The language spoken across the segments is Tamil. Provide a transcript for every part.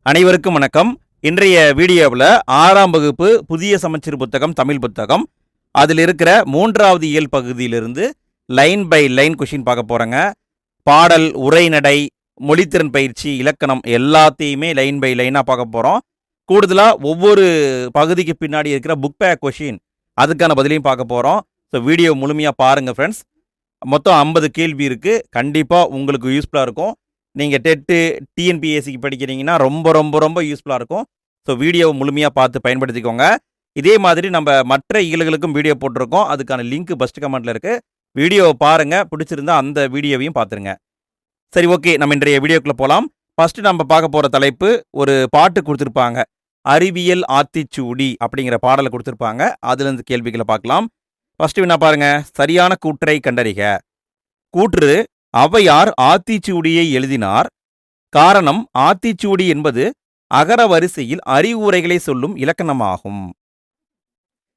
அனைவருக்கும் வணக்கம். இன்றைய வீடியோவில் 6ஆம் வகுப்பு புதிய சமச்சீர் புத்தகம் தமிழ் புத்தகம் அதில் இருக்கிற 3வது இயல் பகுதியிலிருந்து லைன் பை லைன் கொஷின் பார்க்க போகிறேங்க. பாடல், உரைநடை, மொழித்திறன் பயிற்சி, இலக்கணம் எல்லாத்தையுமே லைன் பை லைனாக பார்க்க போகிறோம். கூடுதலாக ஒவ்வொரு பகுதிக்கு பின்னாடி இருக்கிற புக் பேக் கொஷின் அதுக்கான பதிலையும் பார்க்க போகிறோம். ஸோ வீடியோ முழுமையாக பாருங்கள் ஃப்ரெண்ட்ஸ். மொத்தம் 50 கேள்வி இருக்குது. கண்டிப்பாக உங்களுக்கு யூஸ்ஃபுல்லாக இருக்கும். நீங்கள் டெட்டு டிஎன்பிஎஸ்சிக்கு படிக்கிறீங்கன்னா ரொம்ப ரொம்ப ரொம்ப யூஸ்ஃபுல்லாக இருக்கும். ஸோ வீடியோவை முழுமையாக பார்த்து பயன்படுத்திக்கோங்க. இதே மாதிரி நம்ம மற்ற இயல்களுக்கும் வீடியோ போட்டிருக்கோம். அதுக்கான லிங்க் ஃபஸ்ட் கமெண்ட்டில் இருக்குது. வீடியோவை பாருங்கள், பிடிச்சிருந்தா அந்த வீடியோவையும் பார்த்துருங்க. சரி, ஓகே, நம்ம இன்றைய வீடியோக்குள்ளே போகலாம். ஃபஸ்ட்டு நம்ம பார்க்க போகிற தலைப்பு, ஒரு பாட்டு கொடுத்துருப்பாங்க. அறிவியல் ஆத்திச்சூடி அப்படிங்கிற பாடலை கொடுத்துருப்பாங்க. அதுலேருந்து கேள்விகளை பார்க்கலாம். ஃபஸ்ட்டு என்ன பாருங்கள், சரியான கூற்றை கண்டறிக. கூற்று: ஔவையார் ஆத்திச்சூடியை எழுதினார். காரணம்: ஆத்திச்சூடி என்பது அகர வரிசையில் அறிவுரைகளை சொல்லும் இலக்கணமாகும்.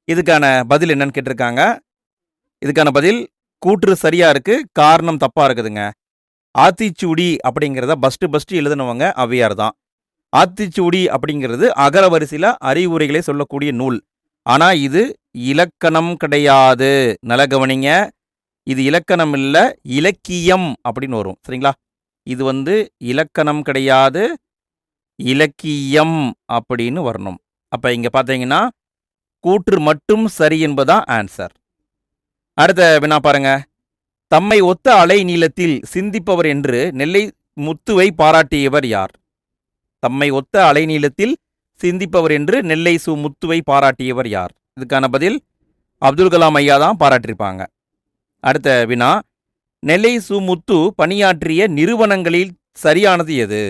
இதுக்கான பதில் என்னன்னு கேட்டிருக்காங்க. இதுக்கான பதில் கூற்று சரியா இருக்கு, காரணம் தப்பா இருக்குதுங்க. ஆத்திச்சூடி அப்படிங்கிறத ஃபஸ்ட்டு எழுதினவங்க ஔவையார் தான். ஆத்திச்சூடி அப்படிங்கிறது அகர வரிசையில் அறிவுரைகளை சொல்லக்கூடிய நூல். ஆனால் இது இலக்கணம் கிடையாது. நல்ல கவனிங்க, இது இலக்கணம் இல்லை, இலக்கியம் அப்படின்னு வரும். சரிங்களா? இது இலக்கணம் கிடையாது, இலக்கியம் அப்படின்னு வரணும். அப்போ இங்கே பார்த்தீங்கன்னா கூற்று மட்டும் சரி என்பதா ஆன்சர். அடுத்த வினா பாருங்க. தம்மை ஒத்த அலை நீளத்தில் சிந்திப்பவர் என்று நெல்லை முத்துவை பாராட்டியவர் யார்? தம்மை ஒத்த அலை நீளத்தில் சிந்திப்பவர் என்று நெல்லை சு முத்துவை பாராட்டியவர் யார்? இதுக்கான பதில் அப்துல் கலாம் ஐயா தான் பாராட்டியிருப்பாங்க. அடுத்த வினா, நெல்லை சு முத்து பணியாற்றிய நிறுவனங்களில் சரியானது எது?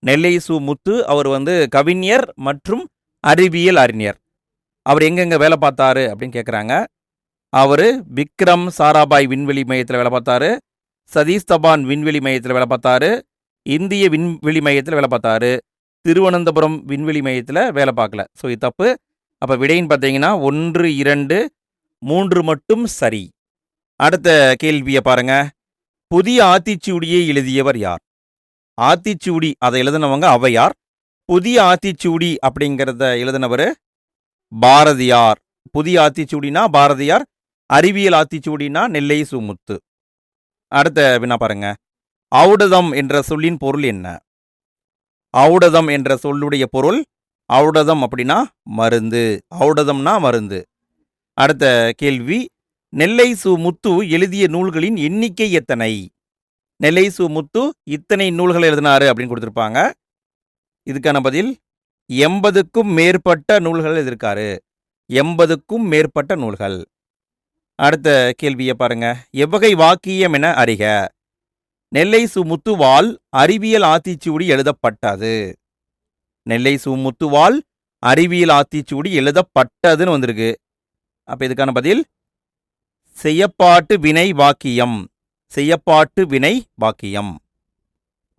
நெல்லை சு முத்து அவர் கவிஞர் மற்றும் அறிவியல் அறிஞர். அவர் எங்கெங்க வேலை பார்த்தாரு அப்படின்னு கேட்குறாங்க. அவர் விக்ரம் சாராபாய் விண்வெளி மையத்தில் வேலை பார்த்தாரு, சதீஷ் தவான் விண்வெளி மையத்தில் வேலை பார்த்தாரு, இந்திய விண்வெளி மையத்தில் வேலை பார்த்தாரு, திருவனந்தபுரம் விண்வெளி மையத்தில் வேலை பார்க்கல. ஸோ இது தப்பு. அப்போ விடைன்னு பார்த்தீங்கன்னா 1, 2, 3 மட்டும் சரி. அடுத்த கேள்வியை பாருங்க. புதிய ஆத்திச்சூடியை எழுதியவர் யார்? ஆத்திச்சூடி அதை எழுதினவங்க ஔவையார். புதிய ஆத்திச்சூடி அப்படிங்கிறத எழுதினவர் பாரதியார். புதிய ஆத்திச்சூடினா பாரதியார், அறிவியல் ஆத்திச்சூடினா நெல்லை சு முத்து. அடுத்த வினா பாருங்க. ஔடதம் என்ற சொல்லின் பொருள் என்ன? ஔடதம் என்ற சொல்லுடைய பொருள், ஔடதம் அப்படின்னா மருந்து. ஔடதம்னா மருந்து. அடுத்த கேள்வி, நெல்லை சு முத்து எழுதிய நூல்களின் எண்ணிக்கை எத்தனை? நெல்லை சு முத்து இத்தனை நூல்கள் எழுதினாரு அப்படின்னு கொடுத்துருப்பாங்க. இதுக்கான பதில் 80க்கும் மேற்பட்ட நூல்கள் எழுதியிருக்காரு. 80க்கும் மேற்பட்ட நூல்கள். அடுத்த கேள்வியை பாருங்க. எவ்வகை வாக்கியம் என அறிக. நெல்லை சு முத்துவால் அறிவியல் ஆத்திச்சூடி எழுதப்பட்டது. நெல்லை சு முத்துவால் அறிவியல் ஆத்திச்சூடி எழுதப்பட்டதுன்னு வந்திருக்கு. அப்போ இதுக்கான பதில் செய்யப்பாட்டு வினை வாக்கியம். செய்யப்பாட்டு வினை வாக்கியம்.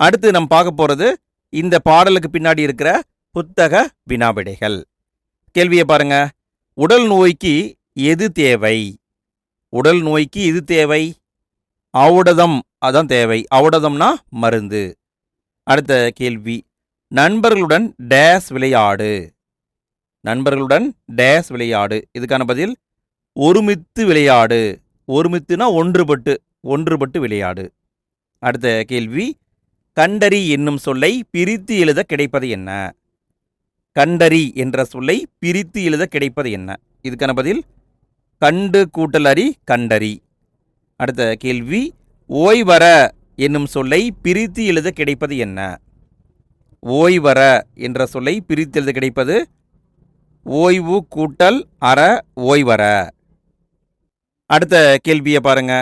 அடுத்து நம்ம பார்க்க போகிறது இந்த பாடலுக்கு பின்னாடி இருக்கிற புத்தக வினாவிடைகள். கேள்வியை பாருங்க. உடல் நோய்க்கு எது தேவை? உடல் நோய்க்கு எது தேவை? ஔடதம் அதான் தேவை. ஔடதம்னா மருந்து. அடுத்த கேள்வி, நண்பர்களுடன் டேஸ் விளையாடு. நண்பர்களுடன் டேஸ் விளையாடு. இதுக்கான பதில் ஒருமித்து விளையாடு. ஒருமித்துனா ஒன்றுபட்டு விளையாடு. அடுத்த கேள்வி, கண்டறி என்னும் சொல்லை பிரித்து எழுத கிடைப்பது என்ன? கண்டறி என்ற சொல்லை பிரித்து எழுத கிடைப்பது என்ன? இதுக்கான பதில் கண்டு கூட்டல் அறி கண்டறி. அடுத்த கேள்வி, ஓய்வர என்னும் சொல்லை பிரித்து எழுத கிடைப்பது என்ன? ஓய்வர என்ற சொல்லை பிரித்து எழுத கிடைப்பது ஓய்வு கூட்டல் அற ஓய்வர. அடுத்த கேள்வியை பாருங்க.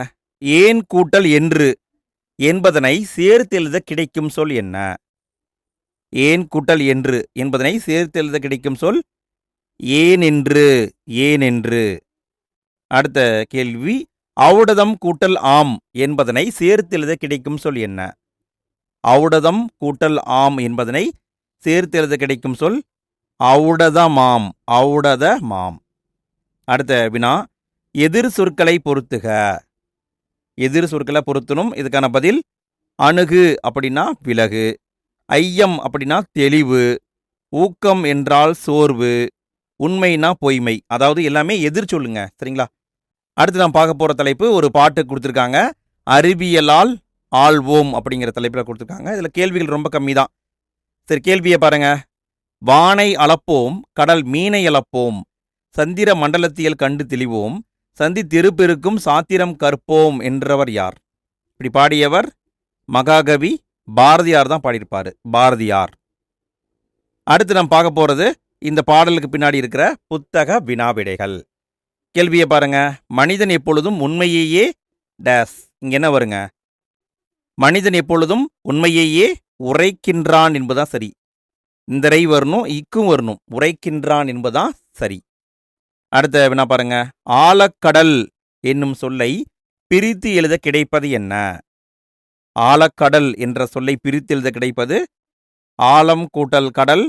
ஏன் கூட்டல் என்று என்பதனை சேர்த்து எழுத கிடைக்கும் சொல் என்ன? ஏன் கூட்டல் என்று என்பதனை சேர்த்து எழுத கிடைக்கும் சொல் ஏனென்று. ஏனென்று. அடுத்த கேள்வி, ஔடதம் கூட்டல் ஆம் என்பதனை சேர்த்து எழுத கிடைக்கும் சொல் என்ன? ஔடதம் கூட்டல் ஆம் என்பதனை சேர்த்து எழுத கிடைக்கும் சொல் ஔடதமாம். ஔடதமாம். அடுத்த வினா, எதிர் சொற்களை பொருத்துக. எதிர் சொற்களை பொருத்தணும். இதுக்கான பதில் அணுகு அப்படின்னா விலகு, ஐயம் அப்படின்னா தெளிவு, ஊக்கம் என்றால் சோர்வு, உண்மைனா பொய்மை. அதாவது எல்லாமே எதிர் சொல்லுங்க. சரிங்களா? அடுத்து நான் பார்க்க போகிற தலைப்பு ஒரு பாட்டு கொடுத்துருக்காங்க. அறிவியலால் ஆள்வோம் அப்படிங்கிற தலைப்பில் கொடுத்துருக்காங்க. இதில் கேள்விகள் ரொம்ப கம்மி தான். சரி, கேள்வியை பாருங்க. வானை அளப்போம், கடல் மீனை அளப்போம், சந்திர மண்டலத்தியல் கண்டு தெளிவோம், சந்தி திருப்பெருக்கும் சாத்திரம் கற்போம் என்றவர் யார்? இப்படி பாடியவர் மகாகவி பாரதியார் தான் பாடியிருப்பார். பாரதியார். அடுத்து நம்ம பார்க்க போகிறது இந்த பாடலுக்கு பின்னாடி இருக்கிற புத்தக வினாவிடைகள். கேள்வியை பாருங்க. மனிதன் எப்பொழுதும் உண்மையையே டேஸ். இங்க என்ன வருங்க? மனிதன் எப்பொழுதும் உண்மையையே உரைக்கின்றான் என்பதுதான் சரி. இந்த ரை வரணும், இக்கும் வரணும். உரைக்கின்றான் என்பதுதான் சரி. அடுத்த வினா பாருங்க. ஆழக்கடல் என்னும் சொல்லை பிரித்து எழுத கிடைப்பது என்ன? ஆழக்கடல் என்ற சொல்லை பிரித்து எழுத கிடைப்பது ஆழம் கூட்டல் கடல்,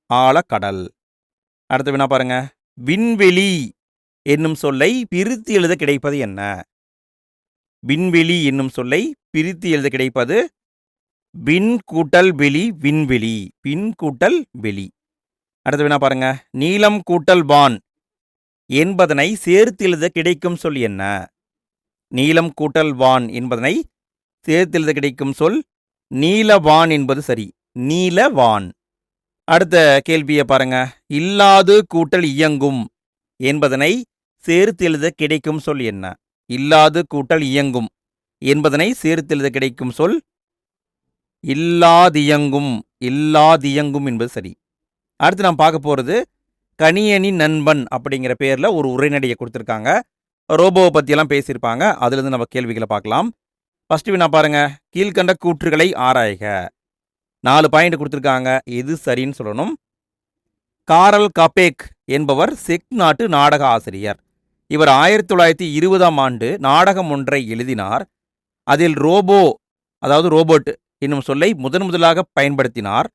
ஆழக்கடல். அடுத்த வினா பாருங்க. விண்வெளி என்னும் சொல்லை பிரித்து எழுத கிடைப்பது என்ன? விண்வெளி என்னும் சொல்லை பிரித்து எழுத கிடைப்பது விண் கூட்டல் வெளி, விண்வெளி. விண் கூட்டல் வெளி. அடுத்த வினா பாருங்க. நீலம் கூட்டல் வான் என்பதனை சேர்த்து எழுத கிடைக்கும் சொல் என்ன? நீலம் கூட்டல் வான் என்பதனை சேர்த்து எழுத கிடைக்கும் சொல் நீலவான் என்பது சரி. நீலவான். அடுத்த கேள்வியை பாருங்க. இல்லாது கூட்டல் இயங்கும் என்பதனை சேர்த்து எழுத கிடைக்கும் சொல் என்ன? இல்லாது கூட்டல் இயங்கும் என்பதனை சேர்த்து எழுத கிடைக்கும் சொல் இல்லாதியங்கும். இல்லாதியங்கும் என்பது சரி. அடுத்து நாம் பார்க்க போகிறது கணியணி நண்பன் அப்படிங்கிற பேரில் ஒரு உரைநடையை கொடுத்துருக்காங்க. ரோபோவை பற்றியெல்லாம் பேசியிருப்பாங்க. அதுலேருந்து நம்ம கேள்விகளை பார்க்கலாம். ஃபஸ்ட்டு வினா பாருங்க. கீழ்கண்ட கூற்றுகளை ஆராய்க. 4 பாயிண்ட் கொடுத்துருக்காங்க. எது சரின்னு சொல்லணும். காரல் கபேக் என்பவர் செக் நாட்டு நாடக ஆசிரியர். இவர் 1920ஆம் ஆண்டு நாடகம் ஒன்றை எழுதினார். அதில் ரோபோ, அதாவது ரோபோட் என்னும் சொல்லை முதலாக பயன்படுத்தினார்.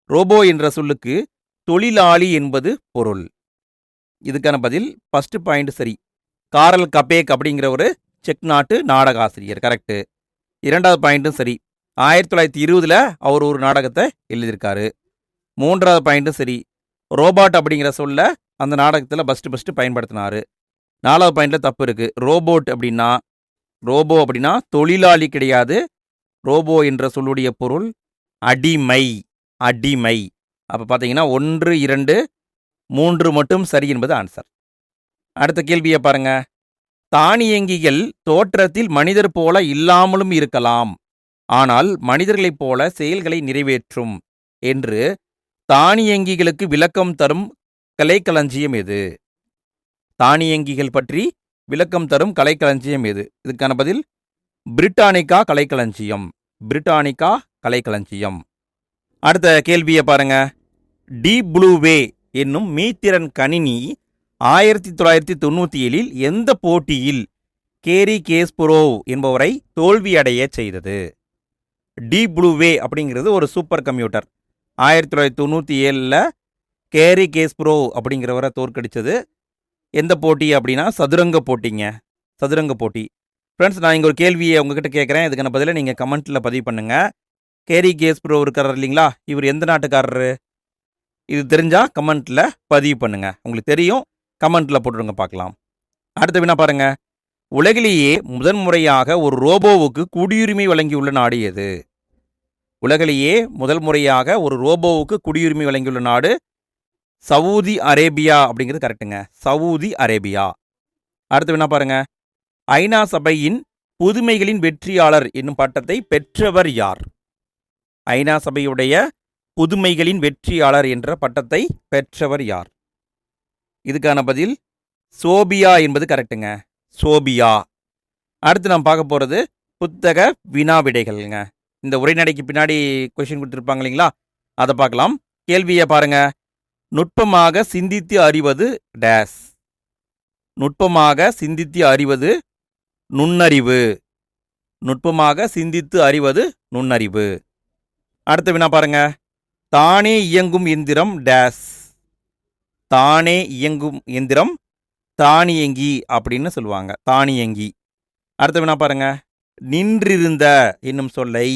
ரோபோ என்ற சொல்லுக்கு தொழிலாளி என்பது பொருள். இதுக்கான பதில் ஃபர்ஸ்ட் பாயிண்ட் சரி. காரல் கபேக் அப்படிங்கிற ஒரு செக் நாட்டு நாடக ஆசிரியர். கரெக்டு. 2வது பாயிண்ட்டும் சரி. 1920 அவர் ஒரு நாடகத்தை எழுதியிருக்காரு. 3வது பாயிண்ட்டும் சரி. ரோபாட் அப்படிங்கிற சொல்ல அந்த நாடகத்தில் ஃபஸ்ட்டு பயன்படுத்தினார். 4வது பாயிண்டில் தப்பு இருக்குது. ரோபோ அப்படின்னா தொழிலாளி கிடையாது. ரோபோ என்ற சொல்லுடைய பொருள் அடிமை. அடிமை. அப்போ பார்த்தீங்கன்னா 1, 2, 3 மட்டும் சரி என்பது ஆன்சர். அடுத்த கேள்வியை பாருங்க. தானியங்கிகள் தோற்றத்தில் மனிதர் போல இல்லாமலும் இருக்கலாம், ஆனால் மனிதர்களைப் போல செயல்களை நிறைவேற்றும் என்று தானியங்கிகளுக்கு விளக்கம் தரும் கலைக்களஞ்சியம் எது? தானியங்கிகள் பற்றி விளக்கம் தரும் கலைக்களஞ்சியம் எது? இதுக்கான பதில் பிரிட்டானிக்கா கலைக்களஞ்சியம். பிரிட்டானிக்கா கலைக்களஞ்சியம். அடுத்த கேள்வியை பாருங்க. டீப் ப்ளூவே என்னும் மீத்திறன் கணினி 1997 எந்த போட்டியில் கேரி கேஸ்பரோவ் என்பவரை தோல்வியடைய செய்தது? டீப் ப்ளூவே அப்படிங்கிறது ஒரு சூப்பர் கம்ப்யூட்டர். 1997 carry Kasparov அப்படிங்கிறவரை தோற்கடிச்சது. எந்த போட்டி அப்படின்னா சதுரங்க போட்டிங்க. சதுரங்க போட்டி. ஃப்ரெண்ட்ஸ், நான் இங்கே ஒரு கேள்வியை உங்ககிட்ட கேட்குறேன். இதுக்கான பதிலை நீங்கள் கமெண்ட்டில் பதிவு பண்ணுங்கள். கேரி கேஸ்பரோவ் இருக்கார் இல்லைங்களா, இவர் எந்த நாட்டுக்காரரு? இது தெரிஞ்சால் கமெண்ட்டில் பதிவு பண்ணுங்கள். உங்களுக்கு தெரியும், கமெண்ட்டில் போட்டுருங்க பார்க்கலாம். அடுத்த வினா பாருங்க. உலகிலேயே முதன்முறையாக ஒரு ரோபோவுக்கு குடியுரிமை வழங்கியுள்ள நாடு எது? உலகிலேயே முதல் முறையாக ஒரு ரோபோவுக்கு குடியுரிமை வழங்கியுள்ள நாடு சவுதி அரேபியா அப்படிங்கிறது கரெக்டுங்க. Saudi Arabia. அடுத்த வினா பாருங்க. ஐநா சபையின் புதுமைகளின் வெற்றியாளர் என்னும் பட்டத்தை பெற்றவர் யார்? ஐநா சபையுடைய புதுமைகளின் வெற்றியாளர் என்ற பட்டத்தை பெற்றவர் யார்? இதுக்கான பதில் சோபியா என்பது கரெக்டுங்க. சோபியா. அடுத்து நாம் பார்க்க போகிறது புத்தக வினாவிடைகள்ங்க. இந்த உரைநடைக்கு பின்னாடி கொஸ்டின் கொடுத்துருப்பாங்க இல்லைங்களா, அதை பார்க்கலாம். கேள்வியை பாருங்க. நுட்பமாக சிந்தித்து அறிவது டேஸ். நுட்பமாக சிந்தித்து அறிவது நுண்ணறிவு. நுட்பமாக சிந்தித்து அறிவது நுண்ணறிவு. அடுத்த வினா பாருங்க. தானே இயங்கும் எந்திரம் டேஸ். தானே இயங்கும் எந்திரம் தானியங்கி அப்படின்னு சொல்லுவாங்க. தானியங்கி. அடுத்த வினா பாருங்க. நின்றிருந்த என்னும் சொல்லை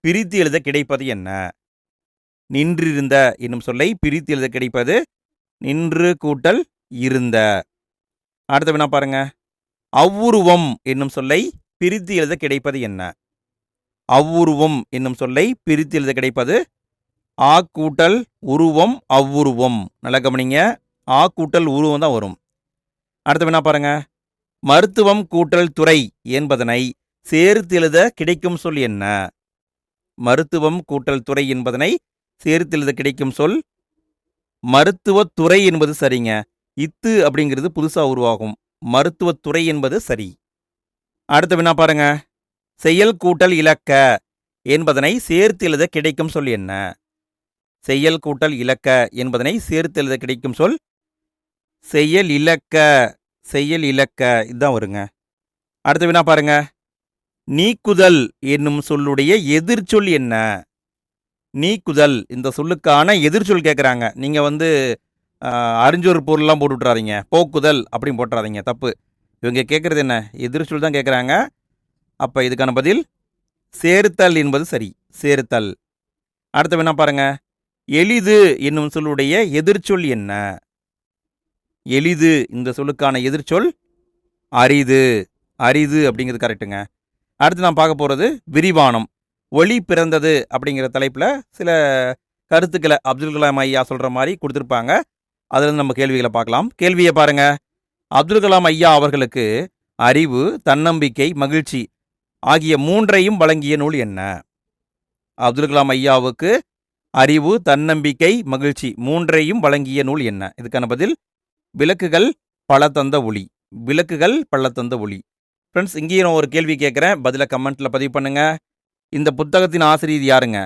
பிரித்து எழுத கிடைப்பது என்ன? நின்றிருந்த என்னும் சொல்லை பிரித்து எழுத கிடைப்பது நின்று கூட்டல் இருந்த. அடுத்த வினா பாருங்க. அவ்வுருவம் என்னும் சொல்லை பிரித்து எழுத கிடைப்பது என்ன? அவ்வுருவம் என்னும் சொல்லை பிரித்து எழுத கிடைப்பது ஆ கூட்டல் உருவம் அவ்வுருவம். நல்லா கவனிங்க, ஆ கூட்டல் உருவம் தான் வரும். அடுத்த வினா பாருங்க. மருத்துவம் கூட்டல் துறை என்பதனை சேர்த்து எழுத கிடைக்கும் சொல் என்ன? மருத்துவம் கூட்டல் துறை என்பதனை சேர்த்து எழுத கிடைக்கும் சொல் மருத்துவத்துறை என்பது சரிங்க. இத்து அப்படிங்கிறது புதுசா உருவாகும். மருத்துவத்துறை என்பது சரி. அடுத்த வினா பாருங்க. செயல் கூட்டல் இலக்க என்பதனை சேர்த்து எழுத கிடைக்கும் சொல் என்ன? செயல் கூட்டல் இலக்க என்பதனை சேர்த்து எழுத கிடைக்கும் சொல் செயல் இலக்க. செயல் இலக்க இதுதான் வருங்க. அடுத்த வினா பாருங்க. நீக்குதல் என்னும் சொல்லுடைய எதிர்ச்சொல் என்ன? நீக்குதல் இந்த சொல்லுக்கான எதிர்ச்சொல் கேட்குறாங்க. நீங்கள் அறிஞ்சொரு பொருள்லாம் போட்டு விட்றாதீங்க. போக்குதல் அப்படின்னு போட்டுறாதீங்க, தப்பு. இவங்க கேட்குறது என்ன? எதிர்ச்சொல் தான் கேட்குறாங்க. அப்போ இதுக்கான பதில் சேர்த்தல் என்பது சரி. சேர்த்தல். அடுத்த வினா பாருங்க. எளிது என்னும் சொல்லுடைய எதிர்ச்சொல் என்ன? எளிது இந்த சொல்லுக்கான எதிர்ச்சொல் அரிது. அரிது அப்படிங்கிறது கரெக்டுங்க. அடுத்து நான் பார்க்க போகிறது விரிவானம். ஒளி பிறந்தது அப்படிங்கிற தலைப்பில் சில கருத்துக்களை அப்துல் கலாம் ஐயா சொல்கிற மாதிரி கொடுத்துருப்பாங்க. அதுலேருந்து நம்ம கேள்விகளை பார்க்கலாம். கேள்வியை பாருங்க. அப்துல் கலாம் ஐயா அவர்களுக்கு அறிவு, தன்னம்பிக்கை, மகிழ்ச்சி ஆகிய மூன்றையும் வழங்கிய நூல் என்ன? அப்துல் கலாம் ஐயாவுக்கு அறிவு, தன்னம்பிக்கை, மகிழ்ச்சி மூன்றையும் வழங்கிய நூல் என்ன? இதுக்கான பதில் விளக்குகள் பல தந்த ஒளி. விளக்குகள் பல தந்த ஒளி. ஃப்ரெண்ட்ஸ், இங்கேயும் நான் ஒரு கேள்வி கேட்குறேன், பதிலை கமெண்ட்டில் பதிவு பண்ணுங்க. இந்த புத்தகத்தின் ஆசிரியர் யாருங்க?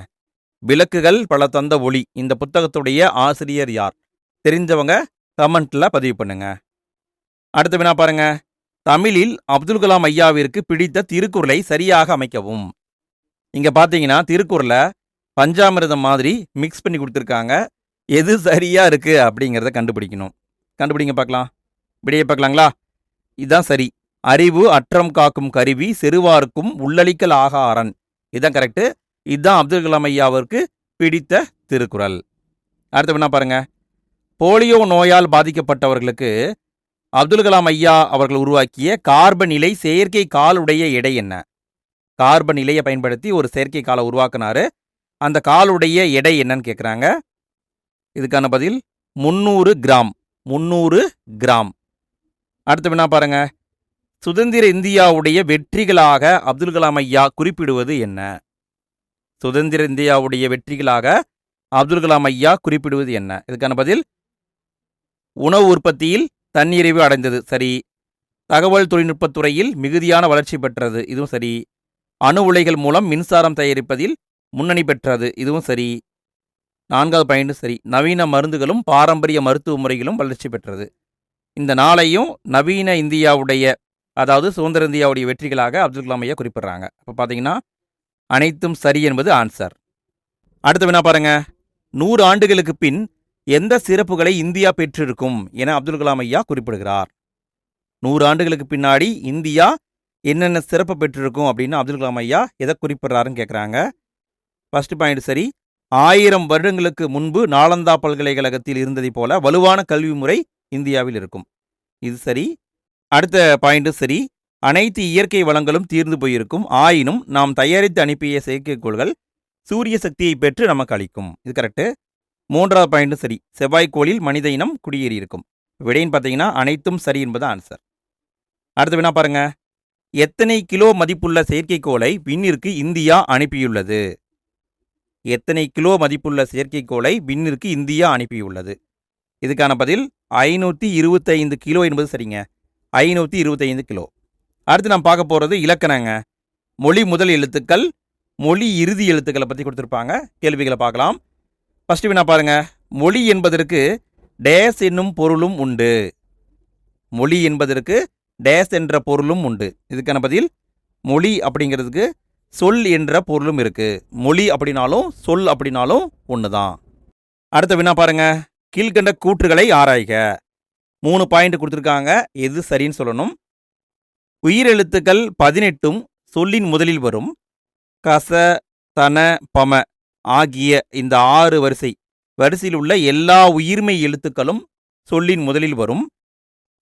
விளக்குகள் பல தந்த ஒளி. இந்த புத்தகத்துடைய ஆசிரியர் யார்? தெரிஞ்சவங்க கமெண்ட்டில் பதிவு பண்ணுங்க. அடுத்த வினா பாருங்க. தமிழில் அப்துல் கலாம் ஐயாவிற்கு பிடித்த திருக்குறளை சரியாக அமைக்கவும். இங்கே பார்த்தீங்கன்னா திருக்குறளை பஞ்சாமிர்தம் மாதிரி மிக்ஸ் பண்ணி கொடுத்துருக்காங்க. எது சரியாக இருக்குது அப்படிங்கிறத கண்டுபிடிக்கணும். கண்டுபிடிங்க பார்க்கலாம். விடையை பார்க்கலாங்களா? இதுதான் சரி. அறிவு அற்றம் காக்கும் கருவி, செருவார்க்கும் உள்ளளிக்கல் ஆகாரன். இதுதான் கரெக்டு. இதுதான் அப்துல் கலாம் ஐயாவிற்கு பிடித்த திருக்குறள். அடுத்த வினா பாருங்க. போலியோ நோயால் பாதிக்கப்பட்டவர்களுக்கு அப்துல் கலாம் ஐயா அவர்கள் உருவாக்கிய கார்பன் நிலை செயற்கை காலுடைய எடை என்ன? கார்பன் நிலையை பயன்படுத்தி ஒரு செயற்கை காலை உருவாக்குனாரு. அந்த காலுடைய எடை என்னன்னு கேட்குறாங்க. இதுக்கான பதில் 300 கிராம். 300 கிராம். அடுத்த வினா பாருங்க. சுதந்திர இந்தியாவுடைய வெற்றிகளாக அப்துல் கலாம் ஐயா குறிப்பிடுவது என்ன? சுதந்திர இந்தியாவுடைய வெற்றிகளாக அப்துல் கலாம் ஐயா குறிப்பிடுவது என்ன? இதுக்கான பதில் உணவு உற்பத்தியில் தன்னிறைவு அடைந்தது. சரி. தகவல் தொழில்நுட்பத்துறையில் மிகுதியான வளர்ச்சி பெற்றது. இதுவும் சரி. அணு உலைகள் மூலம் மின்சாரம் தயாரிப்பதில் முன்னணி பெற்றது. இதுவும் சரி. 4வது பாயிண்ட் சரி. நவீன மருந்துகளும் பாரம்பரிய மருத்துவ முறைகளும் வளர்ச்சி பெற்றது. இந்த நாளையும் நவீன இந்தியாவுடைய, அதாவது சுதந்திர இந்தியாவுடைய வெற்றிகளாக அப்துல் கலாம் ஐயா குறிப்பிடுறாங்க. அப்போ பார்த்தீங்கன்னா அனைத்தும் சரி என்பது ஆன்சர். அடுத்த வினா பாருங்க. 100 ஆண்டுகளுக்கு பின் எந்த சிறப்புகளை இந்தியா பெற்றிருக்கும் என அப்துல் கலாம் ஐயா குறிப்பிடுகிறார்? 100 ஆண்டுகளுக்கு பின்னாடி இந்தியா என்னென்ன சிறப்பு பெற்றிருக்கும் அப்படின்னு அப்துல் கலாம் ஐயா எதை குறிப்பிடுறாருன்னு கேட்குறாங்க. ஃபர்ஸ்ட் பாயிண்ட் சரி. 1000 வருடங்களுக்கு முன்பு நாலந்தா பல்கலைக்கழகத்தில் இருந்ததை போல வலுவான கல்வி முறை இந்தியாவில் இருக்கும். இது சரி. அடுத்த பாயிண்ட் சரி. அனைத்து இயற்கை வளங்களும் தீர்ந்து போயிருக்கும், ஆயினும் நாம் தயாரித்து அனுப்பிய செயற்கைக்கோள்கள் சூரிய சக்தியை பெற்று நமக்கு அளிக்கும். இது கரெக்டு. 3வது பாயிண்ட் சரி. செவ்வாய்க்கோளில் மனித இனம் குடியேறியிருக்கும். விடைன்னு பார்த்தீங்கன்னா அனைத்தும் சரி என்பது ஆன்சர். அடுத்த வினா பாருங்க. எத்தனை கிலோ மதிப்புள்ள செயற்கைக்கோளை விண்ணிற்கு இந்தியா அனுப்பியுள்ளது? எத்தனை கிலோ மதிப்புள்ள செயற்கைக்கோளை விண்ணிற்கு இந்தியா அனுப்பியுள்ளது? இதுக்கான பதில் 525 கிலோ என்பது சரிங்க. 525 கிலோ. அடுத்து நாம் பார்க்க போகிறது இலக்கணங்க. மொழி முதல் எழுத்துக்கள், மொழி இறுதி எழுத்துக்களை பற்றி கொடுத்துருப்பாங்க. கேள்விகளை பார்க்கலாம். ஃபர்ஸ்ட் வினா பாருங்க. மொழி என்பதற்கு டேஸ் என்னும் பொருளும் உண்டு. மொழி என்பதற்கு டேஸ் என்ற பொருளும் உண்டு. இதுக்கான பதில் மொழி அப்படிங்கிறதுக்கு சொல் என்ற பொருளும் இருக்கு. மொழி அப்படின்னாலும் சொல் அப்படின்னாலும் ஒன்று தான். அடுத்த வினா பாருங்க. கீழ்கண்ட கூற்றுகளை ஆராய்க. 3 பாயிண்ட் கொடுத்துருக்காங்க. எது சரின்னு சொல்லணும். உயிரெழுத்துக்கள் 18ம் சொல்லின் முதலில் வரும். கச, தன, பம ஆகிய இந்த 6 வரிசையில் உள்ள எல்லா உயிர்மெய் எழுத்துக்களும் சொல்லின் முதலில் வரும்.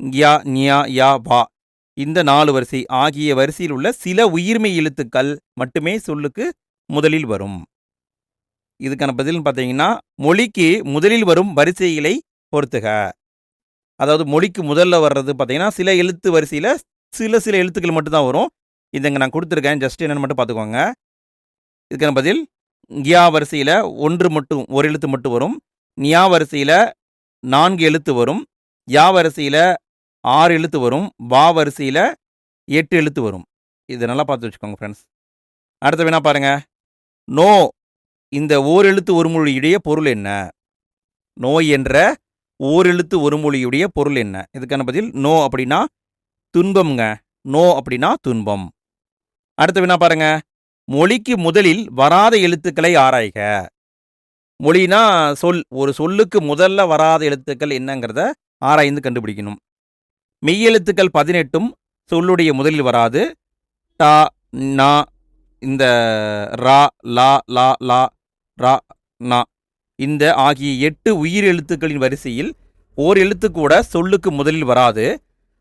யா, ஞா, யா, வா இந்த 4 வரிசை ஆகிய வரிசையில் உள்ள சில உயிர்மெய் எழுத்துக்கள் மட்டுமே சொல்லுக்கு முதலில் வரும். இதுக்கான பதில்னு பார்த்தீங்கன்னா, மொழிக்கு முதலில் வரும் வரிசைகளை பொறுத்துக. அதாவது மொழிக்கு முதல்ல வர்றது பார்த்தீங்கன்னா, சில எழுத்து வரிசையில் சில எழுத்துக்கள் மட்டும்தான் வரும். இதுங்க நான் கொடுத்துருக்கேன், ஜஸ்ட் என்னென்னு மட்டும் பார்த்துக்கோங்க. இதுக்கான பதில் யா வரிசையில் ஒரு எழுத்து மட்டும் வரும். ஞா வரிசையில் 4 எழுத்து வரும். யா வரிசையில் 6 எழுத்து வரும். வா வரிசையில் 8 எழுத்து வரும். இதை நல்லா பார்த்து வச்சுக்கோங்க ஃப்ரெண்ட்ஸ். அடுத்த வேணா பாருங்க. நோ இந்த ஓரெழுத்து ஒரு மொழியுடைய பொருள் என்ன? நோய் என்ற ஓரெழுத்து ஒரு மொழியுடைய பொருள் என்ன? இதுக்கான பதில் நோ அப்படின்னா துன்பம்ங்க. நோ அப்படின்னா துன்பம். அடுத்த வினா பாருங்க. மொழிக்கு முதலில் வராத எழுத்துக்களை ஆராய்க. மொழினா ஒரு சொல்லுக்கு முதல்ல வராத எழுத்துக்கள் என்னங்கிறத ஆராய்ந்து கண்டுபிடிக்கணும். மெய்யெழுத்துக்கள் 18ம் சொல்லுடைய முதலில் வராது. டா, நா, இந்த ரா, லா, லா, லா, ரா, நா இந்த ஆகிய 8 உயிர் எழுத்துக்களின் வரிசையில் ஓர் எழுத்து கூட சொல்லுக்கு முதலில் வராது.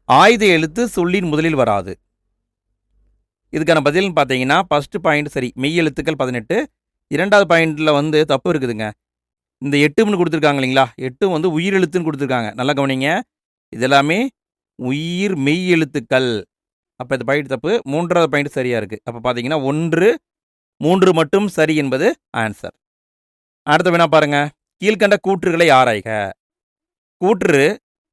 ஆயுத எழுத்து சொல்லின் முதலில் வராது. இதுக்கான பதில்னு பார்த்தீங்கன்னா, ஃபர்ஸ்ட் பாயிண்ட் சரி, மெய் எழுத்துக்கள் 18. 2வது பாயிண்டில் தப்பு இருக்குதுங்க. இந்த 8ன்னு கொடுத்துருக்காங்க இல்லைங்களா, 8 உயிர் எழுத்துன்னு கொடுத்துருக்காங்க. நல்லா கவனிங்க, இதெல்லாமே உயிர் மெய் எழுத்துக்கள். அப்போ இந்த பாயிண்ட் தப்பு. 3வது பாயிண்ட் சரியாக இருக்குது. அப்போ பார்த்தீங்கன்னா 1, 3 மட்டும் சரி என்பது ஆன்சர். அடுத்த வினா பாருங்க. கீழ்கண்ட கூற்றுகளை ஆராய்க. கூற்று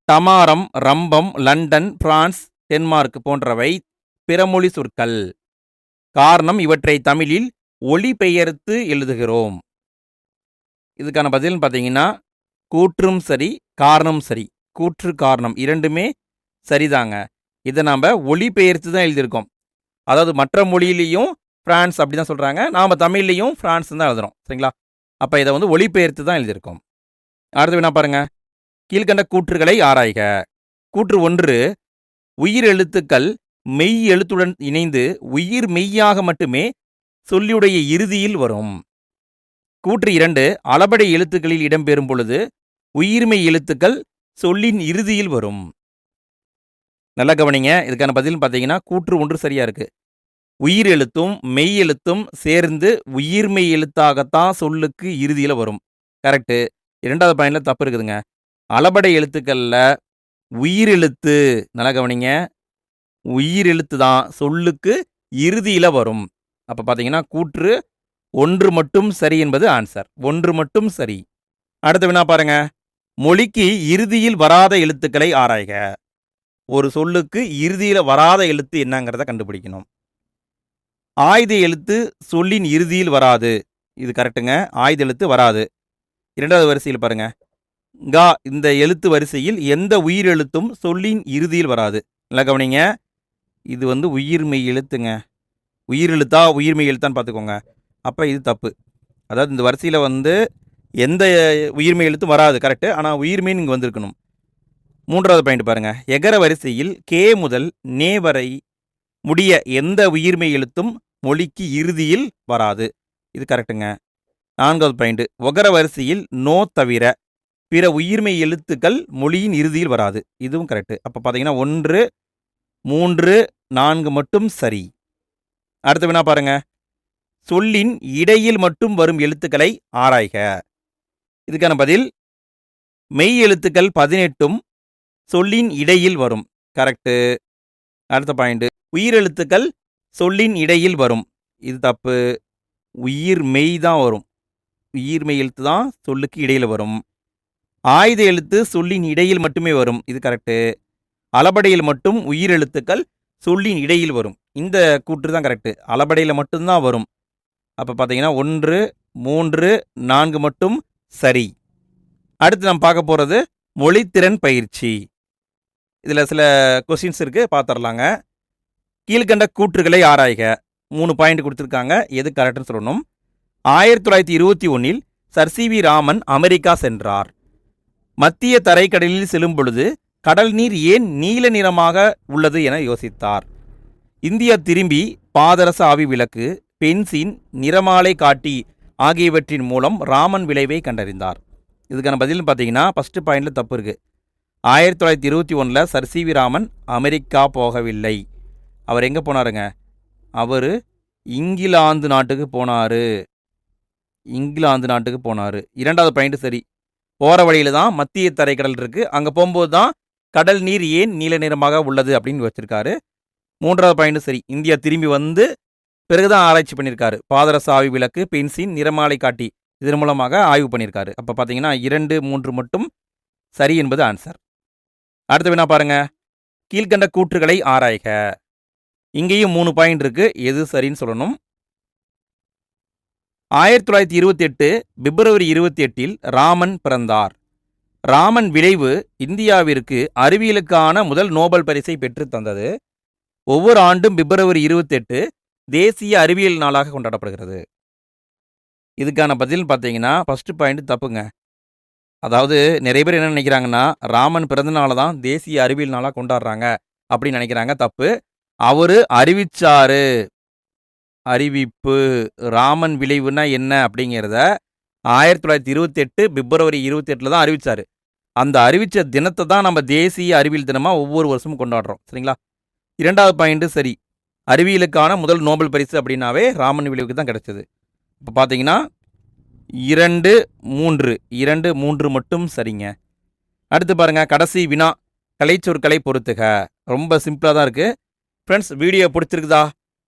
டமாரம், ரம்பம், லண்டன், பிரான்ஸ், டென்மார்க் போன்றவை பிறமொழி சொற்கள். காரணம் இவற்றை தமிழில் ஒலிபெயர்த்து எழுதுகிறோம். இதுக்கான பதில்னு பார்த்தீங்கன்னா, கூற்றும் சரி, காரணம் சரி. கூற்று காரணம் இரண்டுமே சரிதாங்க. இதை நாம் ஒலிபெயர்த்து தான் எழுதியிருக்கோம். அதாவது மற்ற மொழியிலையும் பிரான்ஸ் அப்படி தான் சொல்கிறாங்க, நாம் தமிழ்லையும் பிரான்ஸ் தான் எழுதுகிறோம். சரிங்களா? அப்போ இதை ஒலிபெயர்த்து தான் எழுதியிருக்கோம். அடுத்து வினா பாருங்க. கீழ்கண்ட கூற்றுகளை ஆராய்க. கூற்று 1, உயிர் எழுத்துக்கள் மெய் எழுத்துடன் இணைந்து உயிர் மெய்யாக மட்டுமே சொல்லுடைய இறுதியில் வரும். கூற்று 2, அளபடை எழுத்துக்களில் இடம்பெறும் பொழுது உயிர்மெய் எழுத்துக்கள் சொல்லின் இறுதியில் வரும். நல்லா கவனிங்க. இதுக்கான பதில்னு பார்த்தீங்கன்னா, கூற்று 1 சரியா இருக்கு. உயிர் எழுத்தும் மெய் எழுத்தும் சேர்ந்து உயிர்மெய் எழுத்தாகத்தான் சொல்லுக்கு இறுதியில் வரும். கரெக்டு. 2வது பாயிண்டில் தப்பு இருக்குதுங்க. அளபடை எழுத்துக்களில் உயிர் எழுத்து, நல்லா கவனிங்க, உயிர் எழுத்து தான் சொல்லுக்கு இறுதியில் வரும். அப்போ பார்த்தீங்கன்னா கூற்று 1 மட்டும் சரி என்பது ஆன்சர். 1 மட்டும் சரி. அடுத்த வினா பாருங்க. மொழிக்கு இறுதியில் வராத எழுத்துக்களை ஆராய்க. ஒரு சொல்லுக்கு இறுதியில் வராத எழுத்து என்னங்கிறத கண்டுபிடிக்கணும். ஆயுத எழுத்து சொல்லின் இறுதியில் வராது. இது கரெக்டுங்க. ஆயுத எழுத்து வராது. 2வது வரிசையில் பாருங்க. கா இந்த எழுத்து வரிசையில் எந்த உயிர் எழுத்தும் சொல்லின் இறுதியில் வராது. நல்லா கவனிங்க. இது உயிர்மெய் எழுத்துங்க. உயிர் எழுத்தா உயிர்மெய் எழுத்தான்னு பார்த்துக்கோங்க. அப்போ இது தப்பு. அதாவது இந்த வரிசையில் எந்த உயிர்மெய் எழுத்தும் வராது. கரெக்டு. ஆனால் உயிர்மெய்ன்னு இங்கே வந்திருக்கணும். 3வது பாயிண்ட் பாருங்க. எகர வரிசையில் கே முதல் நே வரை முடிய எந்த உயிர்மெய் எழுத்தும் மொழிக்கு இறுதியில் வராது. இது கரெக்டுங்க. 4வது பாயிண்ட். ஒகர வரிசையில் நோ தவிர பிற உயிர்மெய் எழுத்துக்கள் மொழியின் இறுதியில் வராது. இதுவும் கரெக்டு. அப்போ பார்த்தீங்கன்னா 1, 3, 4 மட்டும் சரி. அடுத்த வினா பாருங்க. சொல்லின் இடையில் மட்டும் வரும் எழுத்துக்களை ஆராய்க. இதுக்கான பதில் மெய் எழுத்துக்கள் 18ம் சொல்லின் இடையில் வரும். கரெக்டு. அடுத்த பாயிண்ட். உயிரெழுத்துக்கள் சொல்லின் இடையில் வரும். இது தப்பு. உயிர் மெய் தான் வரும். உயிர்மெய் எழுத்து தான் சொல்லுக்கு இடையில் வரும். ஆயுத எழுத்து சொல்லின் இடையில் மட்டுமே வரும். இது கரெக்டு. அளபடையில் மட்டும் உயிரெழுத்துக்கள் சொல்லின் இடையில் வரும். இந்த கூற்று தான் கரெக்டு. அளபடையில் மட்டும்தான் வரும். அப்போ பார்த்தீங்கன்னா 1, 3, 4 மட்டும் சரி. அடுத்து நம்ம பார்க்க போகிறது மொழித்திறன் பயிற்சி. இதில் சில கொஸ்டின்ஸ் இருக்குது, பார்த்துடலாங்க. கீழ்கண்ட கூற்றுகளை ஆராய்க. 3 பாயிண்ட் கொடுத்துருக்காங்க, எது கரெக்டுன்னு சொல்லணும். 1921 சர் சி.வி. ராமன் அமெரிக்கா சென்றார். மத்திய தரைக்கடலில் செல்லும் பொழுது கடல் நீர் ஏன் நீல நிறமாக உள்ளது என யோசித்தார். இந்தியா திரும்பி பாதரச ஆவி விளக்கு, பென்சின், நிறமாலை காட்டி ஆகியவற்றின் மூலம் ராமன் விளைவை கண்டறிந்தார். இதுக்கான பதில்னு பார்த்தீங்கன்னா ஃபஸ்ட்டு பாயிண்டில் தப்பு இருக்குது. 1921 sir C V Raman America போகவில்லை. அவர் எங்கே போனாருங்க? அவர் இங்கிலாந்து நாட்டுக்கு போனார். இரண்டாவது பாயிண்ட் சரி. போகிற வழியில் தான் மத்திய தரைக்கடல் இருக்குது, அங்கே போகும்போது தான் கடல் நீர் ஏன் நீல நிறமாக உள்ளது அப்படின்னு வச்சுருக்காரு. மூன்றாவது பாயிண்ட் சரி. இந்தியா திரும்பி வந்து பிறகுதான் ஆராய்ச்சி பண்ணியிருக்காரு. பாதரச ஆவி விளக்கு, பென்சின், நிறமாலை காட்டி இதன் மூலமாக ஆய்வு பண்ணியிருக்காரு. அப்போ பார்த்தீங்கன்னா 2, 3 மட்டும் சரி என்பது ஆன்சர். அடுத்த வினா பாருங்க. கீழ்கண்ட கூற்றுகளை ஆராய்க. இங்கேயும் 3 பாயிண்ட் இருக்கு, எது சரின்னு சொல்லணும். 1928 பிப்ரவரி 28 ராமன் பிறந்தார். ராமன் விளைவு இந்தியாவிற்கு அறிவியலுக்கான முதல் நோபல் பரிசை பெற்று தந்தது. ஒவ்வொரு ஆண்டும் பிப்ரவரி 28 தேசிய அறிவியல் நாளாக கொண்டாடப்படுகிறது. இதுக்கான பதில் பார்த்தீங்கன்னா ஃபர்ஸ்ட் பாயிண்ட் தப்புங்க. அதாவது நிறைய பேர் என்ன நினைக்கிறாங்கன்னா, ராமன் பிறந்தநாள தான் தேசிய அறிவியல் நாளாக கொண்டாடுறாங்க அப்படின்னு நினைக்கிறாங்க. தப்பு. அவர் அறிவிச்சாரு. அறிவிப்பு. ராமன் விளைவுனா என்ன அப்படிங்கிறத 1928 பிப்ரவரி 28 தான் அறிவிச்சாரு. அந்த அறிவிச்ச தினத்தை தான் நம்ம தேசிய அறிவியல் தினமாக ஒவ்வொரு வருஷமும் கொண்டாடுறோம். சரிங்களா? இரண்டாவது பாயிண்ட் சரி. அறிவியலுக்கான முதல் நோபல் பரிசு அப்படின்னாவே ராமன் விளைவுக்கு தான் கிடைச்சது. இப்போ பார்த்தீங்கன்னா 2, 3 மட்டும் சரிங்க. அடுத்து பாருங்கள், கடைசி வினா. கலைச்சொற்களை பொறுத்துக. ரொம்ப சிம்பிளாக தான் இருக்குது. Friends, video பிடிச்சிருக்குதா?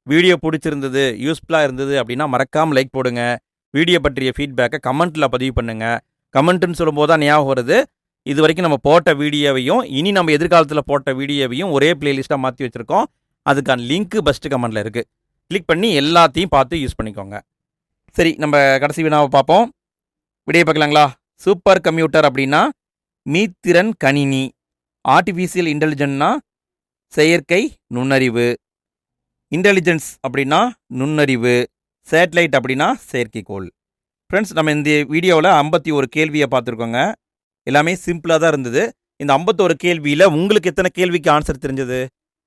வீடியோ பிடிச்சிருந்தது, யூஸ்ஃபுல்லாக இருந்தது அப்படின்னா மறக்காமல் லைக் போடுங்க. வீடியோ பற்றிய ஃபீட்பேக்கை கமெண்ட்டில் பதிவு பண்ணுங்கள். கமெண்ட்டுன்னு சொல்லும்போது தான் ஞாபகம் வருது, இது வரைக்கும் நம்ம போட்ட வீடியோவையும் இனி நம்ம எதிர்காலத்தில் போட்ட வீடியோவையும் ஒரே பிளேலிஸ்ட்டாக மாற்றி வச்சுருக்கோம். அதுக்கான லிங்க்கு ஃபஸ்ட்டு கமெண்ட்டில் இருக்குது. கிளிக் பண்ணி எல்லாத்தையும் பார்த்து யூஸ் பண்ணிக்கோங்க. சரி, நம்ம கடைசி வினாவை பார்ப்போம். விடையை பார்க்கலாங்களா? சூப்பர் கம்ப்யூட்டர் அப்படின்னா மீத்திறன் கணினி. ஆர்டிஃபிஷியல் இன்டெலிஜென்ட்னா செயற்கை நுண்ணறிவு. இன்டெலிஜென்ஸ் அப்படின்னா நுண்ணறிவு. சேட்டலைட் அப்படின்னா செயற்கைக்கோள். ஃப்ரெண்ட்ஸ், நம்ம இந்த வீடியோவில் 51 கேள்வியை பார்த்துருக்கோங்க. எல்லாமே சிம்பிளாக தான் இருந்தது. இந்த 51 கேள்வியில் உங்களுக்கு எத்தனை கேள்விக்கு ஆன்சர் தெரிஞ்சது?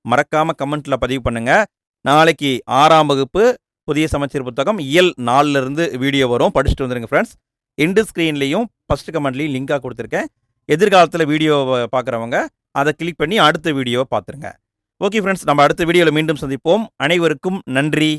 மறக்காமல் கமெண்ட்டில் பதிவு பண்ணுங்கள். நாளைக்கு 6ஆம் வகுப்பு புதிய சமச்சீர் புத்தகம் இயல் 4லேருந்து வீடியோ வரும், படிச்சுட்டு வந்துடுங்க ஃப்ரெண்ட்ஸ். எண்டு ஸ்க்ரீன்லேயும் ஃபஸ்ட்டு கமெண்ட்லேயும் லிங்காக கொடுத்துருக்கேன். எதிர்காலத்தில் வீடியோவை பார்க்குறவங்க அதை கிளிக் பண்ணி அடுத்த வீடியோவை பார்த்துருங்க. ஓகே ஃப்ரெண்ட்ஸ், நம்ம அடுத்த வீடியோவில் மீண்டும் சந்திப்போம். அனைவருக்கும் நன்றி.